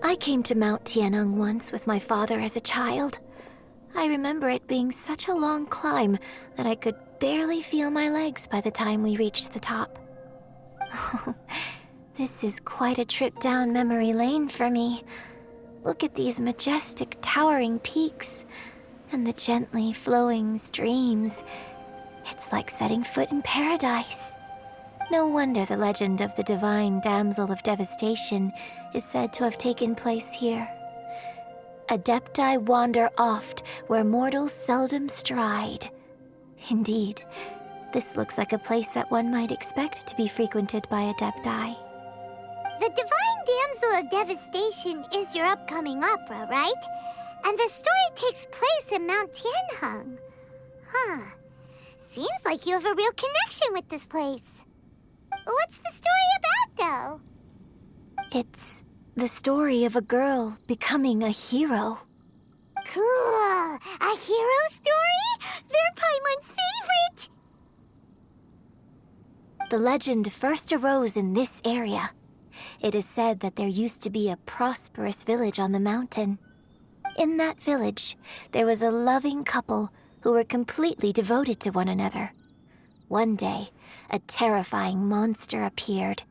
I came to Mount Tianeng once with my father as a child. I remember it being such a long climb that I could barely feel my legs by the time we reached the top. This is quite a trip down memory lane for me. Look at these majestic, towering peaks and the gently flowing streams. It's like setting foot in paradise. No wonder the legend of the divine damsel of devastation is said to have taken place here. Adepti wander oft where mortals seldom stride. Indeed, this looks like a place that one might expect to be frequented by Adepti. The Divine Damsel of Devastation is your upcoming opera, right? And the story takes place in Mount Tianheng. Huh. Seems like you have a real connection with this place. What's the story about, though? It's the story of a girl becoming a hero. Cool. A hero story? They're Paimon's favorite! The legend first arose in this area. It is said that there used to be a prosperous village on the mountain. In that village, there was a loving couple who were completely devoted to one another. One day, a terrifying monster appeared.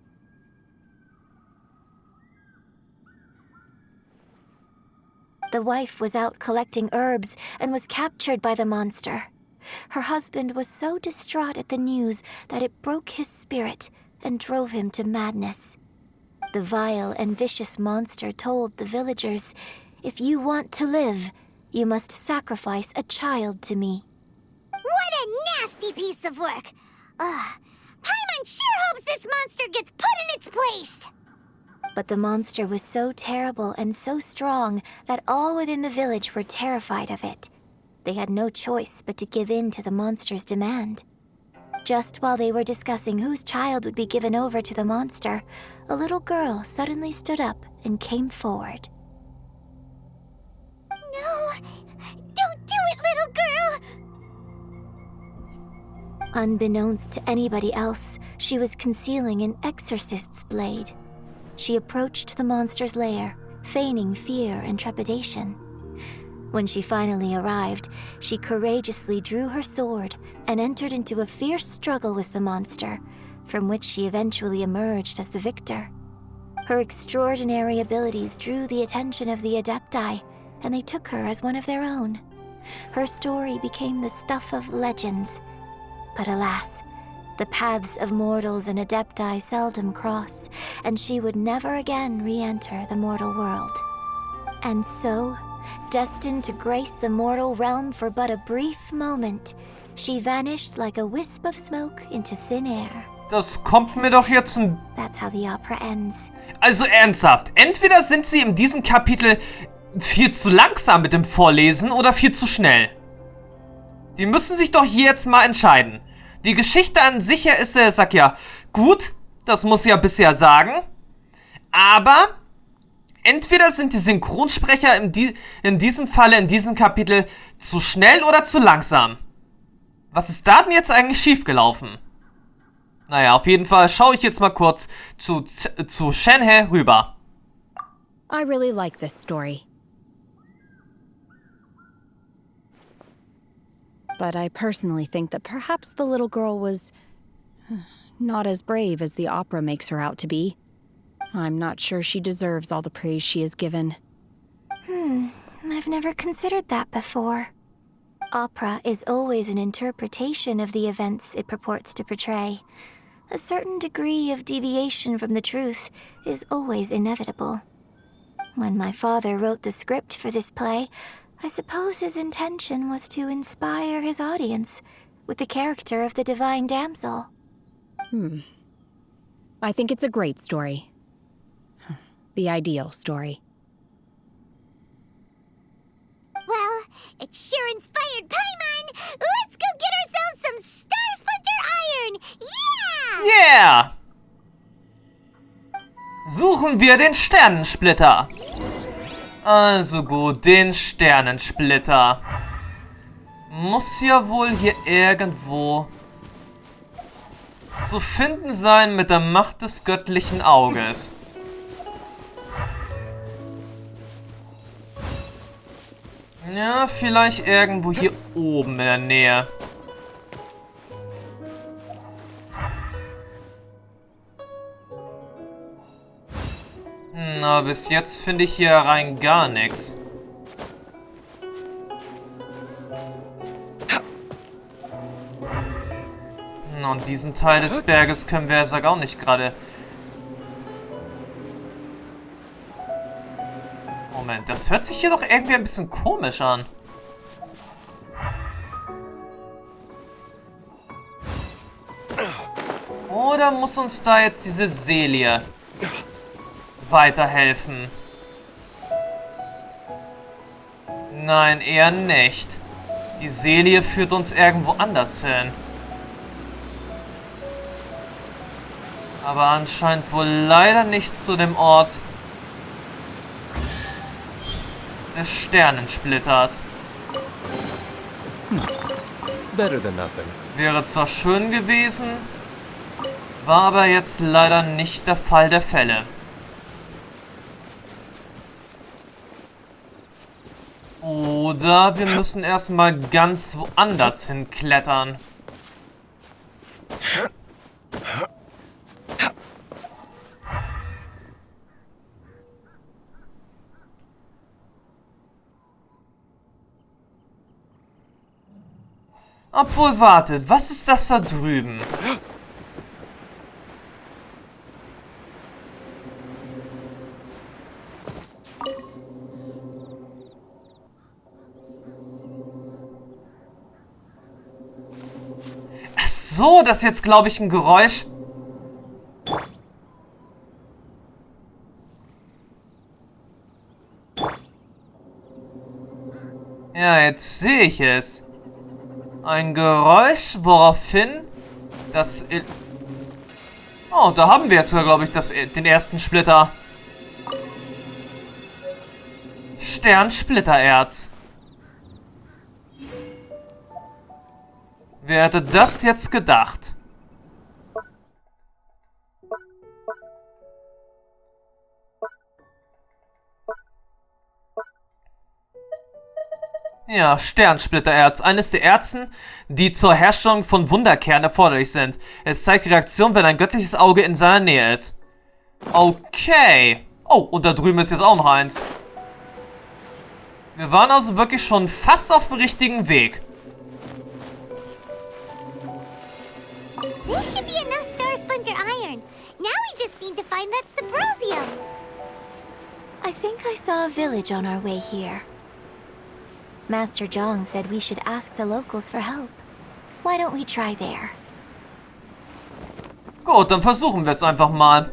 The wife was out collecting herbs and was captured by the monster. Her husband was so distraught at the news that it broke his spirit and drove him to madness. The vile and vicious monster told the villagers, "If you want to live, you must sacrifice a child to me." What a nasty piece of work! Paimon sure hopes this monster gets put in its place! But the monster was so terrible and so strong that all within the village were terrified of it. They had no choice but to give in to the monster's demand. Just while they were discussing whose child would be given over to the monster, a little girl suddenly stood up and came forward. No! Don't do it, little girl! Unbeknownst to anybody else, she was concealing an exorcist's blade. She approached the monster's lair, feigning fear and trepidation. When she finally arrived, she courageously drew her sword and entered into a fierce struggle with the monster, from which she eventually emerged as the victor. Her extraordinary abilities drew the attention of the Adepti, and they took her as one of their own. Her story became the stuff of legends. But alas, the paths of mortals and Adepti seldom cross, and she would never again re-enter the mortal world. And so, destined to grace the mortal realm for but a brief moment, she vanished like a wisp of smoke into thin air. Das kommt mir doch jetzt ein... That's how the opera ends. Also ernsthaft, entweder sind sie in diesem Kapitel viel zu langsam mit dem Vorlesen oder viel zu schnell. Die müssen sich doch hier jetzt mal entscheiden. Die Geschichte an sich ist, sag ja, gut, das muss ich ja bisher sagen, aber entweder sind die Synchronsprecher in diesem Falle, in diesem Kapitel, zu schnell oder zu langsam. Was ist da denn jetzt eigentlich schiefgelaufen? Naja, auf jeden Fall schaue ich jetzt mal kurz zu Shenhe rüber. I really like this story. But I personally think that perhaps the little girl was not as brave as the opera makes her out to be. I'm not sure she deserves all the praise she is given. I've never considered that before. Opera is always an interpretation of the events it purports to portray. A certain degree of deviation from the truth is always inevitable. When my father wrote the script for this play, I suppose his intention was to inspire his audience with the character of the Divine Damsel. I think it's a great story. The ideal story. Well, it sure inspired Paimon! Let's go get ourselves some Star Splinter Iron! Yeah! Yeah! Suchen wir den Sternensplitter. Also gut, den Sternensplitter. Muss ja wohl hier irgendwo zu finden sein mit der Macht des göttlichen Auges. Ja, vielleicht irgendwo hier oben in der Nähe. Na, bis jetzt finde ich hier rein gar nichts. Und diesen Teil des Berges können wir jetzt auch nicht gerade... Moment, das hört sich hier doch irgendwie ein bisschen komisch an. Oder muss uns da jetzt diese Selie weiterhelfen? Nein, eher nicht. Die Selie führt uns irgendwo anders hin. Aber anscheinend wohl leider nicht zu dem Ort des Sternensplitters. Better than nothing. Wäre zwar schön gewesen, war aber jetzt leider nicht der Fall der Fälle. Oder wir müssen erstmal ganz woanders hinklettern. Obwohl, wartet, was ist das da drüben? Ach so, das ist jetzt, glaube ich, ein Geräusch. Ja, jetzt sehe ich es. Ein Geräusch, woraufhin das... Oh, da haben wir jetzt, glaube ich, den ersten Splitter. Sternsplittererz. Wer hätte das jetzt gedacht? Ja, Sternsplittererz. Eines der Erzen, die zur Herstellung von Wunderkernen erforderlich sind. Es zeigt Reaktion, wenn ein göttliches Auge in seiner Nähe ist. Okay. Oh, und da drüben ist jetzt auch noch eins. Wir waren also wirklich schon fast auf dem richtigen Weg. This should be enough Star Splinter iron. Now we just need to find that Subrosium. I think I saw a village on our way here. Master Zhong said we should ask the locals for help. Why don't we try there? Gut, dann versuchen wir es einfach mal.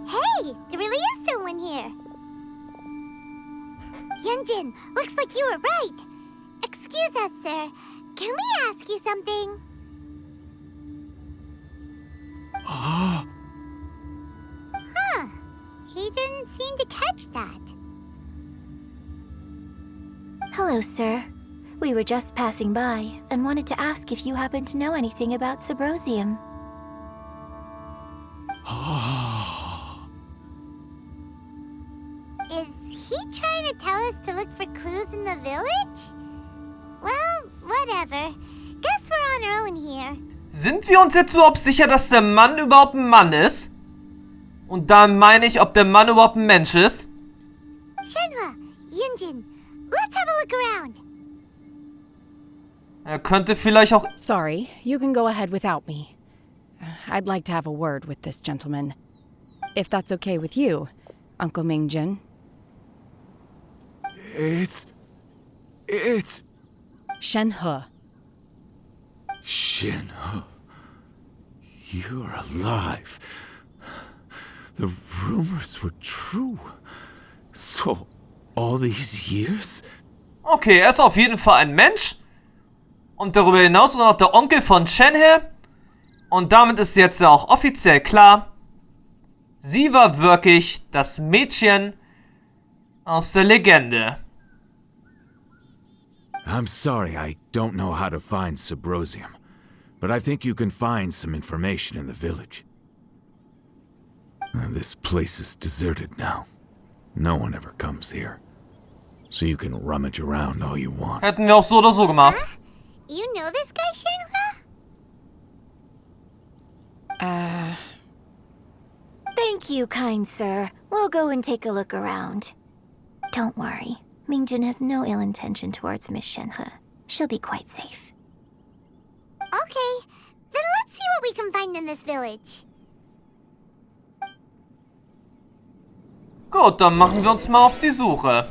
Hey, there really is someone here. Yunjin, looks like you were right. Excuse us, sir. Can we ask you something? Huh. He didn't seem to catch that. Hello, sir. We were just passing by and wanted to ask if you happen to know anything about Subrosium. Is he trying to tell us to look for clues in the village? Well, whatever. Guess we're on our own here. Sind wir uns jetzt überhaupt sicher, dass der Mann überhaupt ein Mann ist? Und da meine ich, ob der Mann überhaupt ein Mensch ist? Shenhua, Yunjin, let's have a look around. Er könnte vielleicht auch... Sorry, you can go ahead without me. I'd like to have a word with this gentleman. If that's okay with you, Uncle Mingjin. It's... Shenhe. Shenhe. You're alive. The rumors were true. So, all these years? Okay, er ist auf jeden Fall ein Mensch. Und darüber hinaus war noch der Onkel von Shenhe. Und damit ist jetzt ja auch offiziell klar, sie war wirklich das Mädchen aus der Legende. I'm sorry, I don't know how to find Subrosium. But I think you can find some information in the village. This place is deserted now. No one ever comes here. So you can rummage around all you want. Hätten wir auch so oder so gemacht. You know this guy, Shenhua? Thank you, kind sir. We'll go and take a look around. Don't worry. Mingjun has no ill intention towards Miss Shenhe. She'll be quite safe. Okay, then let's see what we can find in this village. Gut, dann machen wir uns mal auf die Suche.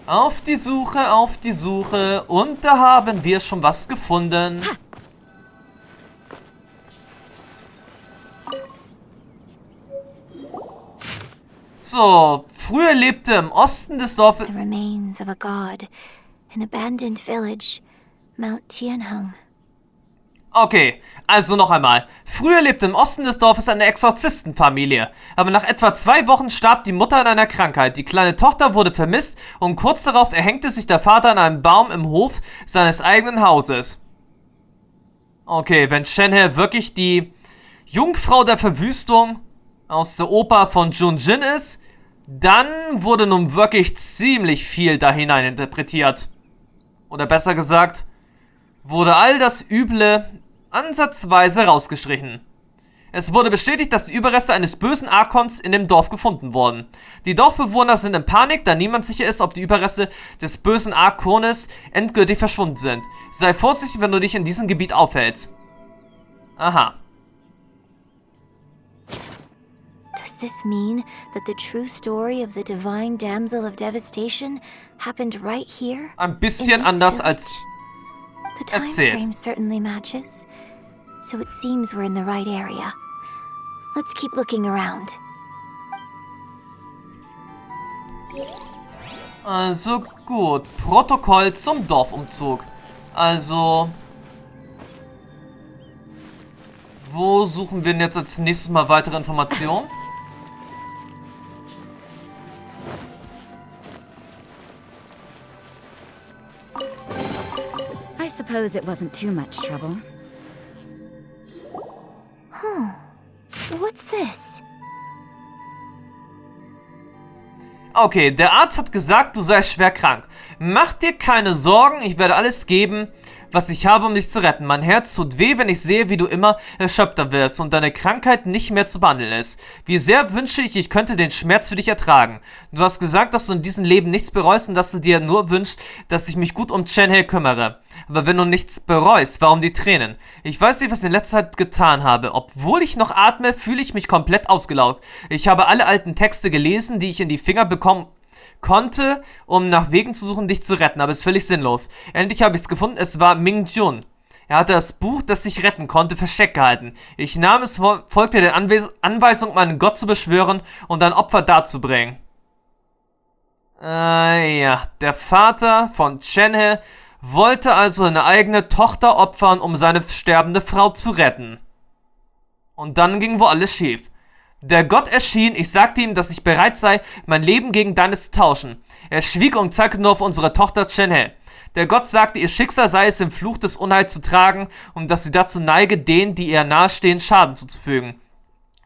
Auf die Suche, auf die Suche. Und da haben wir schon was gefunden. So, früher lebte im Osten des Dorfes... The remains of a god. An abandoned village. Mount Tianheng. Okay, also noch einmal. Früher lebte im Osten des Dorfes eine Exorzistenfamilie. Aber nach etwa 2 Wochen starb die Mutter an einer Krankheit. Die kleine Tochter wurde vermisst und kurz darauf erhängte sich der Vater an einem Baum im Hof seines eigenen Hauses. Okay, wenn Shenhe wirklich die Jungfrau der Verwüstung aus der Oper von Jun Jin ist, dann wurde nun wirklich ziemlich viel da hinein interpretiert. Oder besser gesagt, wurde all das Üble ansatzweise rausgestrichen. Es wurde bestätigt, dass die Überreste eines bösen Archons in dem Dorf gefunden wurden. Die Dorfbewohner sind in Panik, da niemand sicher ist, ob die Überreste des bösen Archones endgültig verschwunden sind. Sei vorsichtig, wenn du dich in diesem Gebiet aufhältst. Aha. Does this mean that the true story of the divine damsel of devastation happened right here? Ein bisschen anders als The time erzählt. frame certainly matches, so it seems we're in the right area. Let's keep looking around. Also gut, Protokoll zum Dorfumzug. Also, wo suchen wir denn jetzt als nächstes Mal weitere Informationen? I suppose it wasn't too much trouble. What's this? Okay, der Arzt hat gesagt, du seist schwer krank. Mach dir keine Sorgen, ich werde alles geben, was ich habe, um dich zu retten. Mein Herz tut weh, wenn ich sehe, wie du immer erschöpfter wirst und deine Krankheit nicht mehr zu behandeln ist. Wie sehr wünsche ich, ich könnte den Schmerz für dich ertragen. Du hast gesagt, dass du in diesem Leben nichts bereust und dass du dir nur wünschst, dass ich mich gut um Shenhe kümmere. Aber wenn du nichts bereust, warum die Tränen? Ich weiß nicht, was ich in letzter Zeit getan habe. Obwohl ich noch atme, fühle ich mich komplett ausgelaugt. Ich habe alle alten Texte gelesen, die ich in die Finger bekommen konnte, um nach Wegen zu suchen, dich zu retten, aber es ist völlig sinnlos. Endlich habe ich es gefunden, es war Mingjun. Er hatte das Buch, das dich retten konnte, versteckt gehalten. Ich nahm es, folgte der Anweisung, meinen Gott zu beschwören und ein Opfer darzubringen. Ja, der Vater von Shenhe wollte also eine eigene Tochter opfern, um seine sterbende Frau zu retten. Und dann ging wohl alles schief. Der Gott erschien, ich sagte ihm, dass ich bereit sei, mein Leben gegen deines zu tauschen. Er schwieg und zeigte nur auf unsere Tochter Shenhe. Der Gott sagte, ihr Schicksal sei es, den Fluch des Unheils zu tragen und dass sie dazu neige, denen, die ihr nahestehen, Schaden zuzufügen.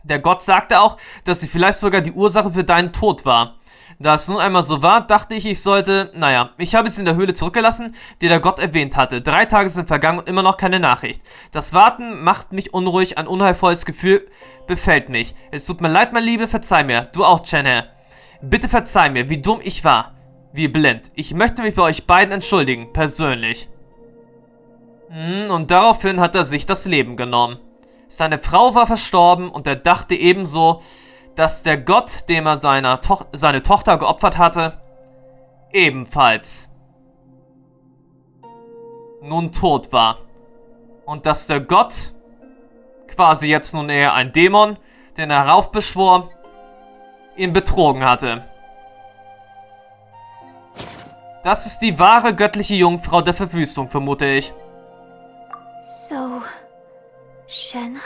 Der Gott sagte auch, dass sie vielleicht sogar die Ursache für deinen Tod war. Da es nun einmal so war, dachte ich, ich sollte... Naja, ich habe es in der Höhle zurückgelassen, die der Gott erwähnt hatte. 3 Tage sind vergangen und immer noch keine Nachricht. Das Warten macht mich unruhig, ein unheilvolles Gefühl befällt mich. Es tut mir leid, mein Liebe, verzeih mir. Du auch, Shenhe. Bitte verzeih mir, wie dumm ich war. Wie blind. Ich möchte mich bei euch beiden entschuldigen, persönlich. Und daraufhin hat er sich das Leben genommen. Seine Frau war verstorben und er dachte ebenso, dass der Gott, dem er seine Tochter geopfert hatte, ebenfalls nun tot war. Und dass der Gott quasi jetzt nun eher ein Dämon, den er heraufbeschwor, ihn betrogen hatte. Das ist die wahre göttliche Jungfrau der Verwüstung, vermute ich. So, Shenhe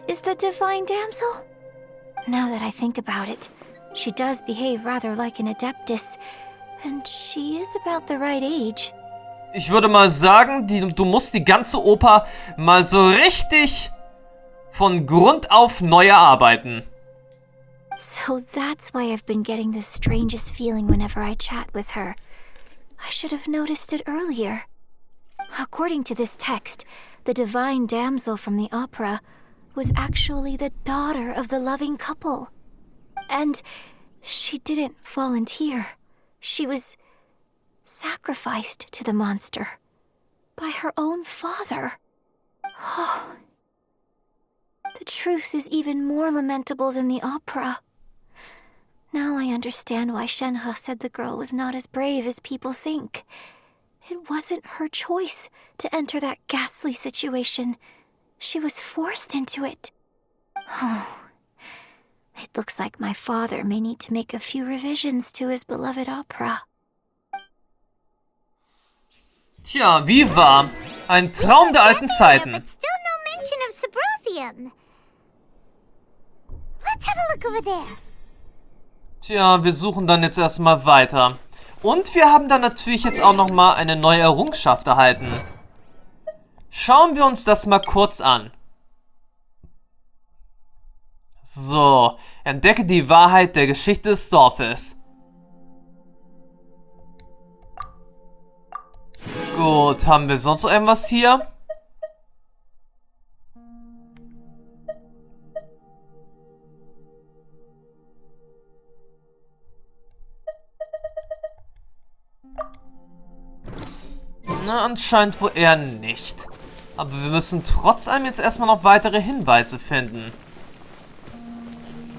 is the divine damsel? Now that I think about it, she does behave rather like an adeptus, and she is about the right age. Ich würde mal sagen, du musst die ganze Oper mal so richtig von Grund auf neu erarbeiten. So that's why I've been getting the strangest feeling whenever I chat with her. I should have noticed it earlier. According to this text, the divine damsel from the opera was actually the daughter of the loving couple. And she didn't volunteer. She was sacrificed to the monster by her own father. Oh. The truth is even more lamentable than the opera. Now I understand why Shenhe said the girl was not as brave as people think. It wasn't her choice to enter that ghastly situation. She was forced into it. Oh. It looks like my father may need to make a few revisions to his beloved opera. Tja, wie war? Ein Traum der alten Zeiten. But still no mention of Sabrosium. Let's have a look over there. Tja, wir suchen dann jetzt erstmal weiter. Und wir haben dann natürlich jetzt auch nochmal eine neue Errungenschaft erhalten. Schauen wir uns das mal kurz an. So, entdecke die Wahrheit der Geschichte des Dorfes. Gut, haben wir sonst noch irgendwas hier? Na, anscheinend wohl eher nicht. Aber wir müssen trotz allem jetzt erstmal noch weitere Hinweise finden.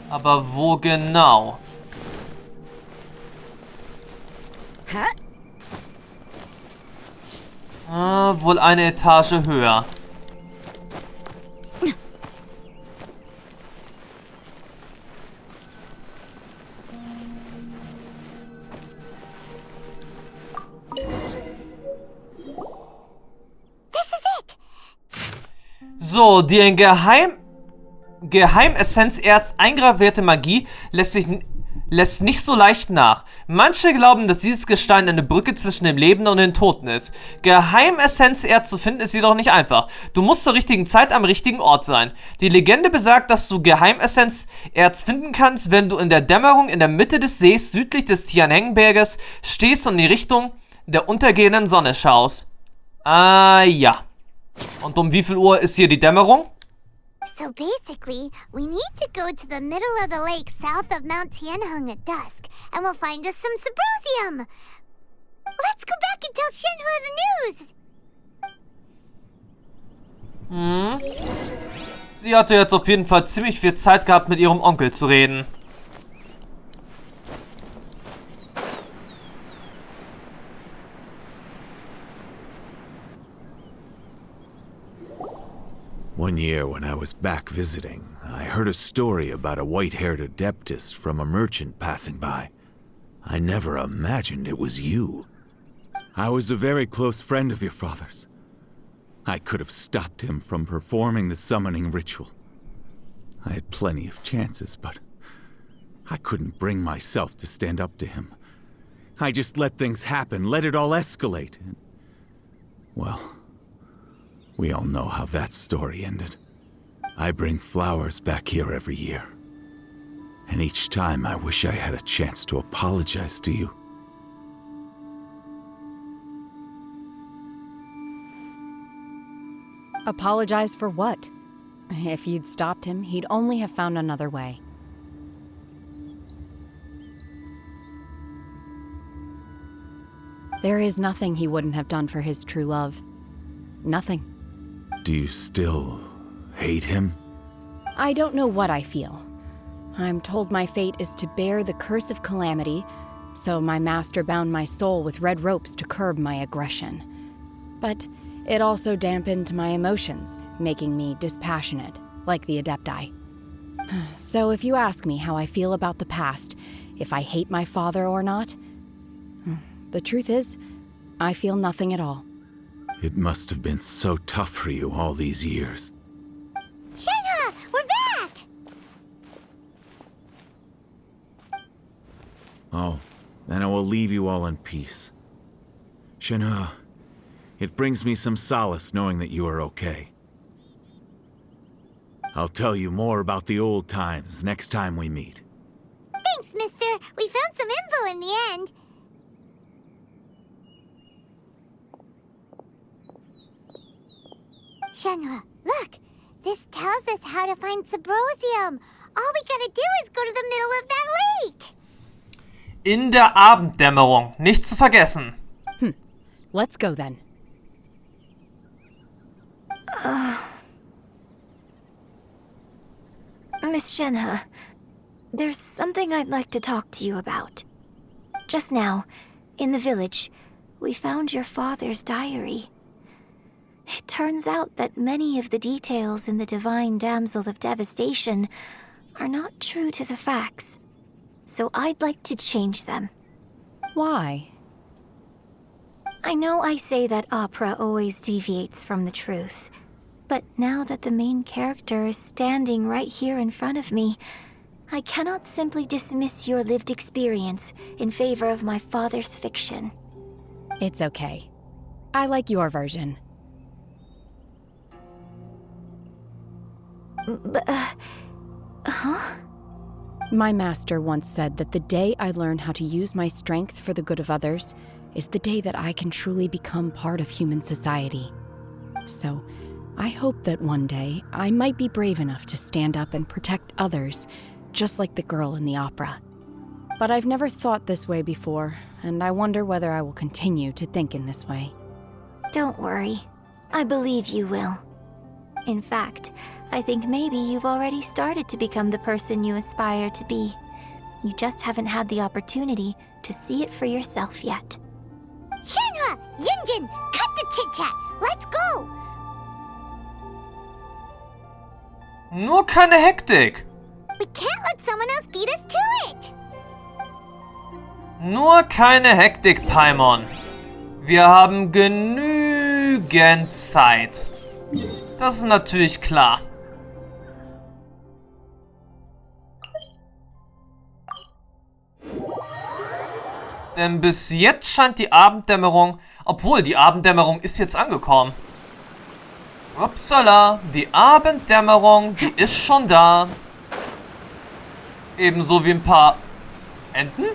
Aber wo genau? Ah, wohl eine Etage höher. So, die in Geheimessenz erst eingravierte Magie lässt nicht so leicht nach. Manche glauben, dass dieses Gestein eine Brücke zwischen dem Lebenden und den Toten ist. Geheimessenz-Erz zu finden ist jedoch nicht einfach. Du musst zur richtigen Zeit am richtigen Ort sein. Die Legende besagt, dass du Geheimessenz-Erz finden kannst, wenn du in der Dämmerung in der Mitte des Sees südlich des Tianheng-Berges stehst und in die Richtung der untergehenden Sonne schaust. Ah, ja. Und um wie viel Uhr ist hier die Dämmerung? So basically, we need to go to the middle of the lake south of Mount Tianheng at dusk, and we'll find us some Sabrosium. Let's go back and tell Shenhe the news. Sie hatte jetzt auf jeden Fall ziemlich viel Zeit gehabt, mit ihrem Onkel zu reden. One year when I was back visiting, I heard a story about a white-haired adeptus from a merchant passing by. I never imagined it was you. I was a very close friend of your father's. I could have stopped him from performing the summoning ritual. I had plenty of chances, but I couldn't bring myself to stand up to him. I just let things happen, let it all escalate. Well, we all know how that story ended. I bring flowers back here every year. And each time I wish I had a chance to apologize to you. Apologize for what? If you'd stopped him, he'd only have found another way. There is nothing he wouldn't have done for his true love. Nothing. Do you still hate him? I don't know what I feel. I'm told my fate is to bear the curse of calamity, so my master bound my soul with red ropes to curb my aggression. But it also dampened my emotions, making me dispassionate, like the Adepti. So if you ask me how I feel about the past, if I hate my father or not, the truth is, I feel nothing at all. It must have been so tough for you all these years. Shenhe, we're back! Oh, then I will leave you all in peace. Shenhe, it brings me some solace knowing that you are okay. I'll tell you more about the old times next time we meet. Master. We found some info in the end. Shenhua, look. This tells us how to find Subrosium. All we gotta do is go to the middle of that lake. In der Abenddämmerung, nicht zu vergessen. Let's go then. Miss Shenhe, there's something I'd like to talk to you about. Just now, in the village, we found your father's diary. It turns out that many of the details in the Divine Damsel of Devastation are not true to the facts. So I'd like to change them. Why? I know I say that opera always deviates from the truth, but now that the main character is standing right here in front of me, I cannot simply dismiss your lived experience in favor of my father's fiction. It's okay. I like your version. My master once said that the day I learn how to use my strength for the good of others is the day that I can truly become part of human society. So, I hope that one day I might be brave enough to stand up and protect others, just like the girl in the opera. But I've never thought this way before, and I wonder whether I will continue to think in this way. Don't worry. I believe you will. In fact, I think maybe you've already started to become the person you aspire to be. You just haven't had the opportunity to see it for yourself yet. Shenhua, Yunjin, cut the chit-chat. Let's go. Nur keine Hektik. We can't let someone else beat us to it. Nur keine Hektik, Paimon. Wir haben genügend Zeit. Das ist natürlich klar. Denn bis jetzt scheint die Abenddämmerung, obwohl die Abenddämmerung ist jetzt angekommen. Upsala, die Abenddämmerung, die ist schon da. Ebenso wie ein paar Enten.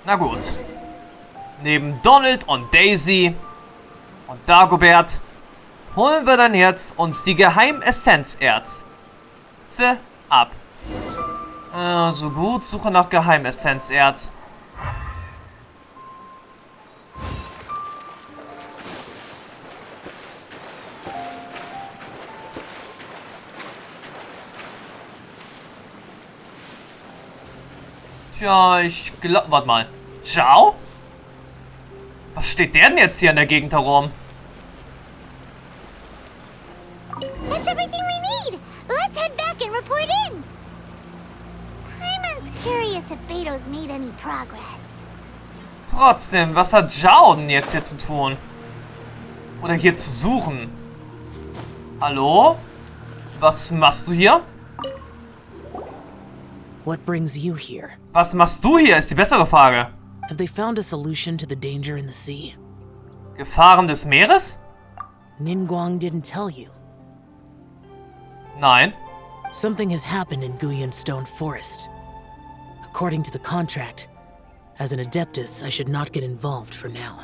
Na gut. Neben Donald und Daisy und Dagobert holen wir dann jetzt uns die Geheimessenzerz ab. Also gut, Suche nach Geheimessenzerz. Tja, ich glaube... Warte mal. Ciao? Was steht der denn jetzt hier in der Gegend herum? That's everything we need. Let's head back and report in. Paimon's curious if Beto's made any progress. Trotzdem, was hat Zhao denn jetzt hier zu tun? Oder hier zu suchen? Hallo? Was machst du hier? What brings you here? Was machst du hier, ist die bessere Frage. Have they found a solution to the danger in the sea? Gefahren des Meeres? Ningguang didn't tell you. Nein. Something has happened in Guyan Stone Forest. According to the contract, as an Adeptus, I should not get involved for now.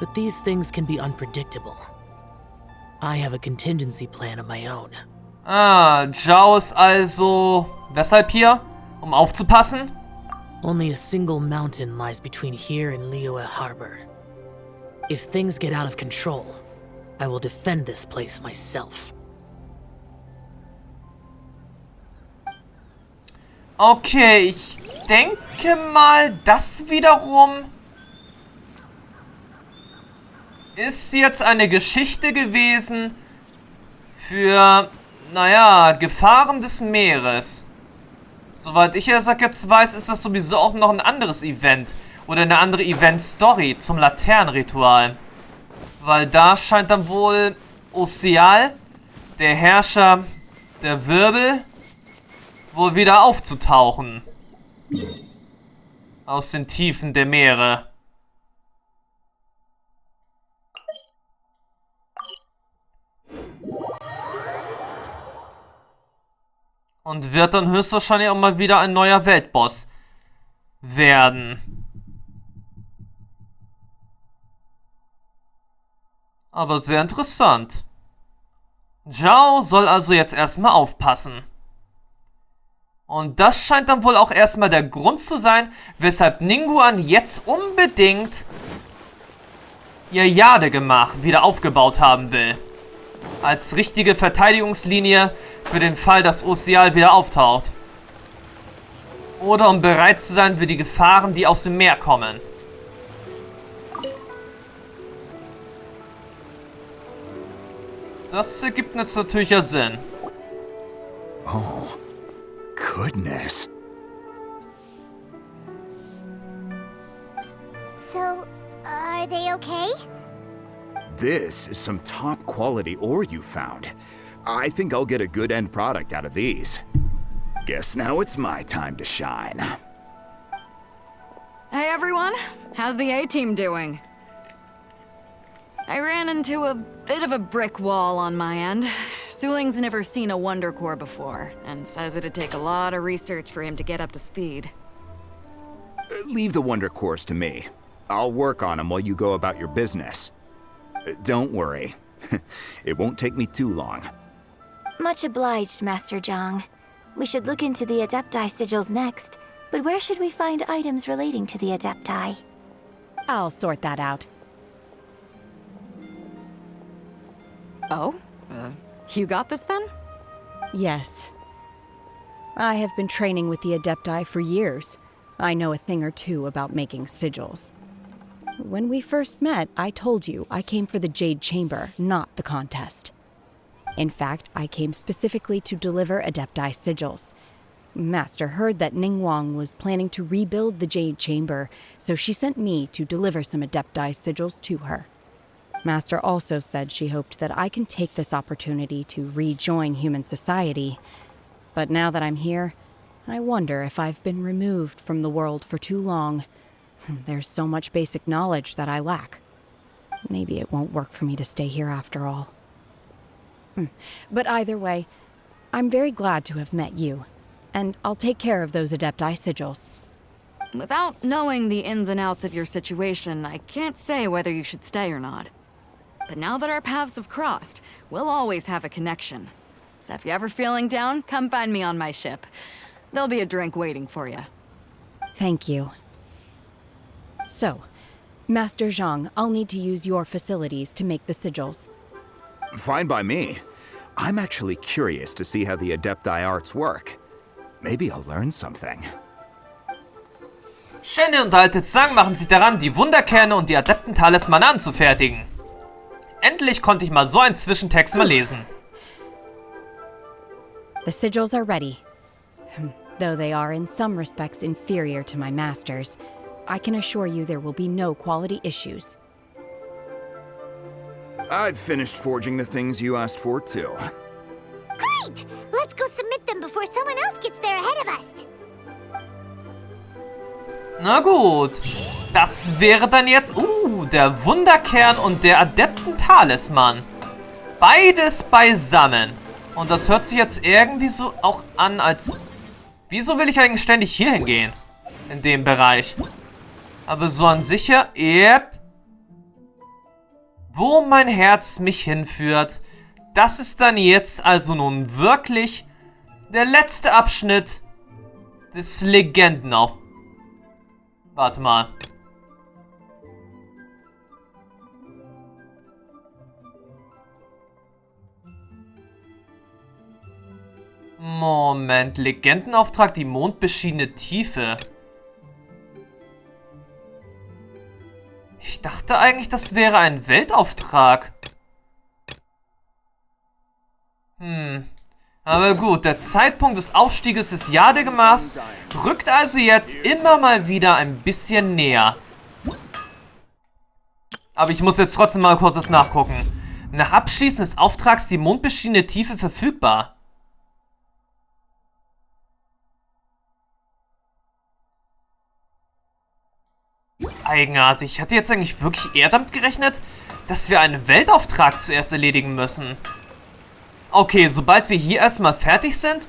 But these things can be unpredictable. I have a contingency plan of my own. Ah, Zhao ist also... Weshalb hier? Um aufzupassen? Only a single mountain lies between here and Liyue Harbor. If things get out of control, I will defend this place myself. Okay, ich denke mal, das wiederum ist jetzt eine Geschichte gewesen für, naja, Gefahren des Meeres. Soweit ich jetzt weiß, ist das sowieso auch noch ein anderes Event oder eine andere Event-Story zum Laternenritual. Weil da scheint dann wohl Oseal, der Herrscher der Wirbel, wohl wieder aufzutauchen. Aus den Tiefen der Meere. Und wird dann höchstwahrscheinlich auch mal wieder ein neuer Weltboss werden. Aber sehr interessant. Zhao soll also jetzt erstmal aufpassen. Und das scheint dann wohl auch erstmal der Grund zu sein, weshalb Ningguang jetzt unbedingt ihr Jadegemach wieder aufgebaut haben will. Als richtige Verteidigungslinie für den Fall, dass Osial wieder auftaucht. Oder um bereit zu sein für die Gefahren, die aus dem Meer kommen. Das ergibt jetzt natürlich ja Sinn. Oh, goodness. So, are they okay? This is some top quality ore you found. I think I'll get a good end product out of these. Guess now it's my time to shine. Hey everyone, how's the A-team doing? I ran into a bit of a brick wall on my end. Suling's never seen a Wonder Core before, and says it'd take a lot of research for him to get up to speed. Leave the Wonder Cores to me. I'll work on them while you go about your business. Don't worry. It won't take me too long. Much obliged, Master Zhang. We should look into the Adepti sigils next, but where should we find items relating to the Adepti? I'll sort that out. Oh? You got this then? Yes. I have been training with the Adepti for years. I know a thing or two about making sigils. When we first met, I told you I came for the Jade Chamber, not the contest. In fact, I came specifically to deliver Adepti sigils. Master heard that Ningguang was planning to rebuild the Jade Chamber, so she sent me to deliver some Adepti sigils to her. Master also said she hoped that I can take this opportunity to rejoin human society. But now that I'm here, I wonder if I've been removed from the world for too long. There's so much basic knowledge that I lack. Maybe it won't work for me to stay here after all. But either way, I'm very glad to have met you, and I'll take care of those Adepti sigils. Without knowing the ins and outs of your situation, I can't say whether you should stay or not. But now that our paths have crossed, we'll always have a connection. So if you're ever feeling down, come find me on my ship. There'll be a drink waiting for you. Thank you. So, Master Zhang, I'll need to use your facilities to make the sigils. Fine by me. I'm actually curious to see how the Adepti arts work. Maybe I'll learn something. Shenhe und Alte Zhang machen sich daran, die Wunderkerne und die Adeptentalismane anzufertigen. Endlich konnte ich mal so einen Zwischentext mal lesen. The sigils are ready. Though they are in some respects inferior to my master's, I can assure you there will be no quality issues. I've finished forging the things you asked for, too. Great! Let's go submit them before someone else gets there ahead of us. Na gut. Das wäre dann jetzt... der Wunderkern und der Adeptentalisman. Beides beisammen. Und das hört sich jetzt irgendwie so auch an, als... Wieso will ich eigentlich ständig hier hingehen? In dem Bereich. Aber so an sich ja... Yep. Wo mein Herz mich hinführt. Das ist dann jetzt also nun wirklich der letzte Abschnitt des Legendenauf... Warte mal. Moment, Legendenauftrag, die mondbeschienene Tiefe. Ich dachte eigentlich, das wäre ein Weltauftrag. Aber gut, der Zeitpunkt des Aufstieges des Jadegemachs rückt also jetzt immer mal wieder ein bisschen näher. Aber ich muss jetzt trotzdem mal kurz das nachgucken. Nach Abschließen des Auftrags die mondbeschienene Tiefe verfügbar. Eigenartig. Ich hatte jetzt eigentlich wirklich eher damit gerechnet, dass wir einen Weltauftrag zuerst erledigen müssen. Okay, sobald wir hier erstmal fertig sind,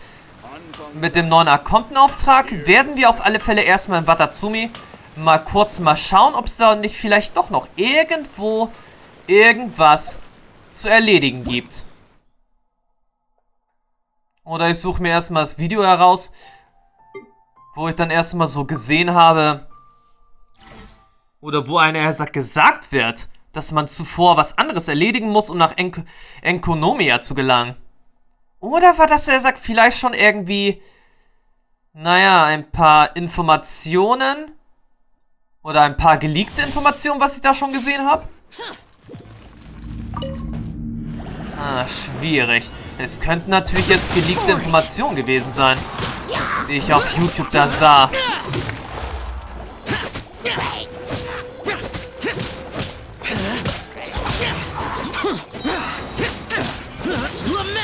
mit dem neuen Archontenauftrag werden wir auf alle Fälle erstmal in Watatsumi mal kurz mal schauen, ob es da nicht vielleicht doch noch irgendwo irgendwas zu erledigen gibt. Oder ich suche mir erstmal das Video heraus, wo ich dann erstmal so gesehen habe, oder wo einer gesagt wird, dass man zuvor was anderes erledigen muss, um nach Enkonomia zu gelangen. Oder war das, vielleicht schon irgendwie, naja, ein paar Informationen oder ein paar geleakte Informationen, was ich da schon gesehen habe? Ah, schwierig. Es könnten natürlich jetzt geleakte Informationen gewesen sein, die ich auf YouTube da sah.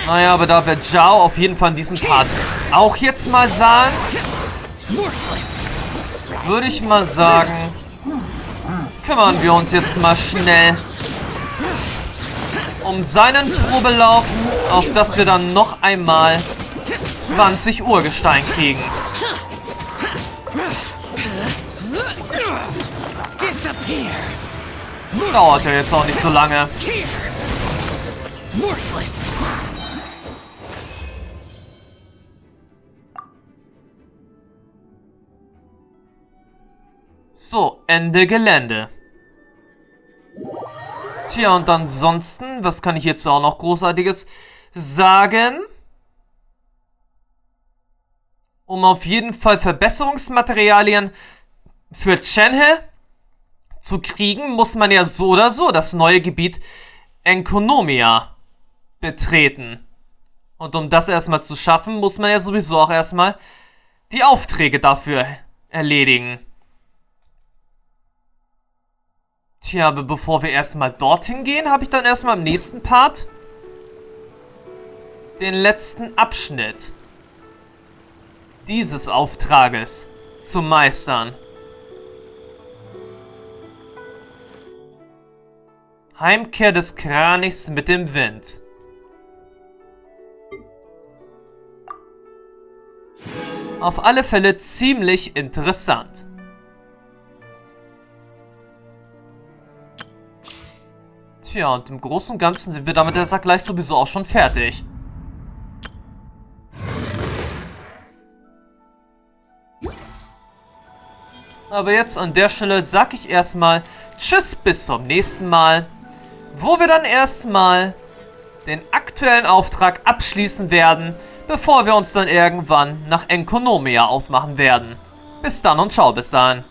Naja, aber da wird Zhao auf jeden Fall in diesem Part auch jetzt mal sagen, würde ich mal sagen, kümmern wir uns jetzt mal schnell um seinen Probelauf, auf dass wir dann noch einmal 20 Urgestein kriegen. Dauert ja jetzt auch nicht so lange. So, Ende Gelände. Tja, und ansonsten, was kann ich jetzt auch noch Großartiges sagen? Um auf jeden Fall Verbesserungsmaterialien für Shenhe zu kriegen, muss man ja so oder so das neue Gebiet Enkonomia betreten. Und um das erstmal zu schaffen, muss man ja sowieso auch erstmal die Aufträge dafür erledigen. Tja, aber bevor wir erstmal dorthin gehen, habe ich dann erstmal im nächsten Part den letzten Abschnitt dieses Auftrages zu meistern. Heimkehr des Kranichs mit dem Wind. Auf alle Fälle ziemlich interessant. Tja, und im Großen und Ganzen sind wir damit gleich sowieso auch schon fertig. Aber jetzt an der Stelle sag ich erstmal Tschüss, bis zum nächsten Mal, wo wir dann erstmal den aktuellen Auftrag abschließen werden, bevor wir uns dann irgendwann nach Enkonomia aufmachen werden. Bis dann und ciao, bis dahin.